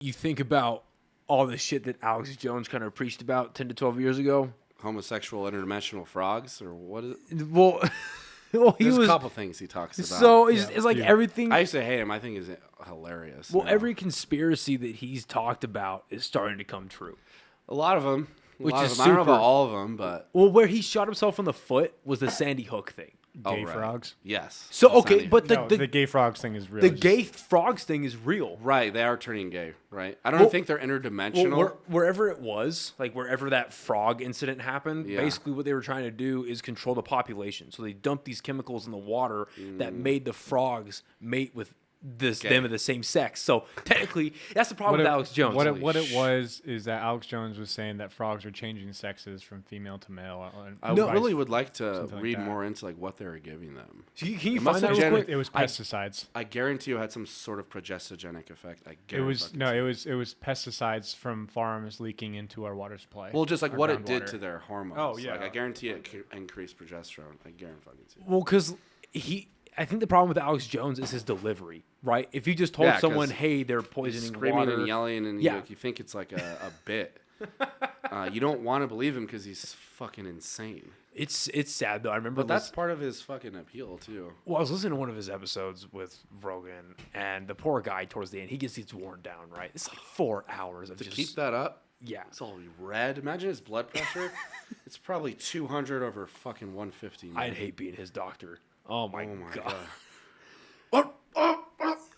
you think about all the shit that Alex Jones kind of preached about 10 to 12 years ago. Homosexual interdimensional frogs, or what is it? Well, There's a couple things he talks about. So it's like everything. I used to hate him. I think he's hilarious. Well, every conspiracy that he's talked about is starting to come true. A lot of them. Which is I don't know about all of them, but... Well, where he shot himself in the foot was the Sandy Hook thing. Gay frogs? Yes. So, okay, but the gay frogs thing is real. The gay frogs thing is real. Right, they are turning gay, right? I don't think they're interdimensional. Well, wherever it was, like wherever that frog incident happened, basically what they were trying to do is control the population. So they dumped these chemicals in the water that made the frogs mate with them of the same sex. So technically, that's the problem with Alex Jones. What it was is that Alex Jones was saying that frogs are changing sexes from female to male. I really would like to read more into like what they were giving them. Can you find that real quick? It was pesticides. I guarantee you it had some sort of progestogenic effect. It was pesticides from farms leaking into our water supply. Well, just like what it did to their hormones. Oh yeah. Like I guarantee it increased progesterone. I guarantee it. Well, because I think the problem with Alex Jones is his delivery, right? If you just told someone, "Hey, they're poisoning screaming water," and yelling, and you think it's like a bit, you don't want to believe him because he's fucking insane. It's sad though. I remember, but that's part of his fucking appeal too. Well, I was listening to one of his episodes with Rogan, and the poor guy towards the end, he gets worn down. Right? It's like 4 hours of to keep that up. Yeah, it's all red. Imagine his blood pressure. It's probably 200 over fucking 150. Man. I'd hate being his doctor. Oh my god.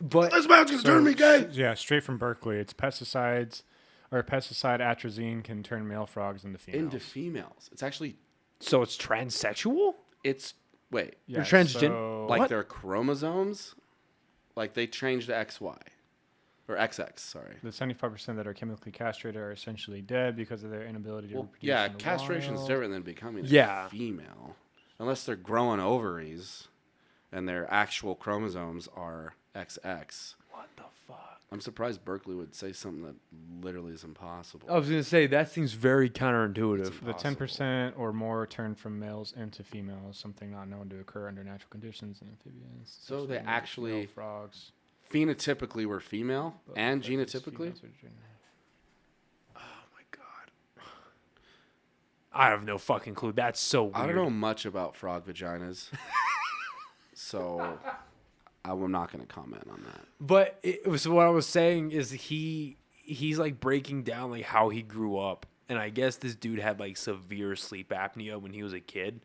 But this man's gonna turn me gay. Yeah, straight from Berkeley. It's pesticides, or pesticide atrazine can turn male frogs into females. It's actually. So it's transsexual? It's wait. They're transgender. Like their chromosomes, like they changed to XY. Or XX, sorry. The 75% that are chemically castrated are essentially dead because of their inability to reproduce. Yeah, castration is different than becoming a female. Unless they're growing ovaries and their actual chromosomes are XX. What the fuck? I'm surprised Berkeley would say something that literally is impossible. I was going to say, that seems very counterintuitive. The 10% or more turn from males into females, something not known to occur under natural conditions in amphibians. So they actually... frogs. Phenotypically were female and genotypically? Oh my god. I have no fucking clue. That's so weird. I don't know much about frog vaginas. So I'm not going to comment on that. But so what I was saying is he's like breaking down like how he grew up. And I guess this dude had like severe sleep apnea when he was a kid.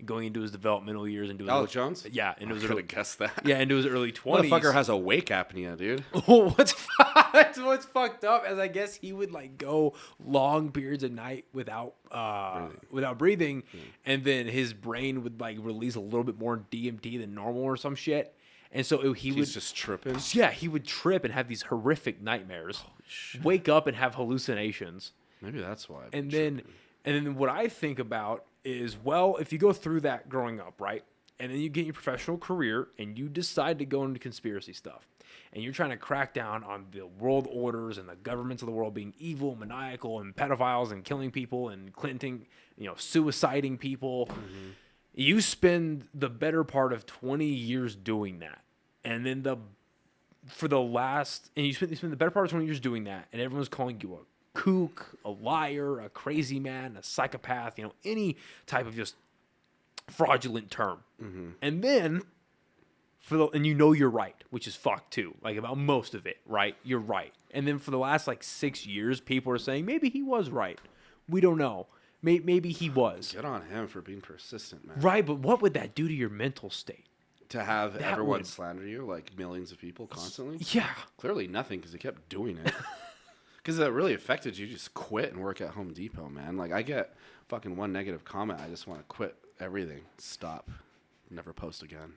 Going into his developmental years, into Alex Jones, yeah, and it was I could have guessed that. Yeah, into his early 20s. Motherfucker has a wake apnea, dude. what's fucked up is I guess he would like go long periods of night without breathing, and then his brain would like release a little bit more DMT than normal or some shit, and so he's just tripping. Yeah, he would trip and have these horrific nightmares. Wake up and have hallucinations. Maybe that's why. And then what I think about is, well, if you go through that growing up, right, and then you get your professional career and you decide to go into conspiracy stuff, and you're trying to crack down on the world orders and the governments of the world being evil, maniacal, and pedophiles and killing people and suiciding people, you spend the better part of 20 years doing that. And then you spend the better part of 20 years doing that, and everyone's calling you a kook, a liar, a crazy man, a psychopath, any type of just fraudulent term. And then you're right, which is fucked too. Like about most of it, right? You're right. And then for the last like 6 years, people are saying maybe he was right. We don't know. Maybe he was. Get on him for being persistent, man. Right, but what would that do to your mental state? To have everyone slander you, like millions of people constantly? Yeah. Clearly nothing, because he kept doing it. Because that really affected you. Just quit and work at Home Depot, man. Like, I get fucking one negative comment. I just want to quit everything. Stop. Never post again.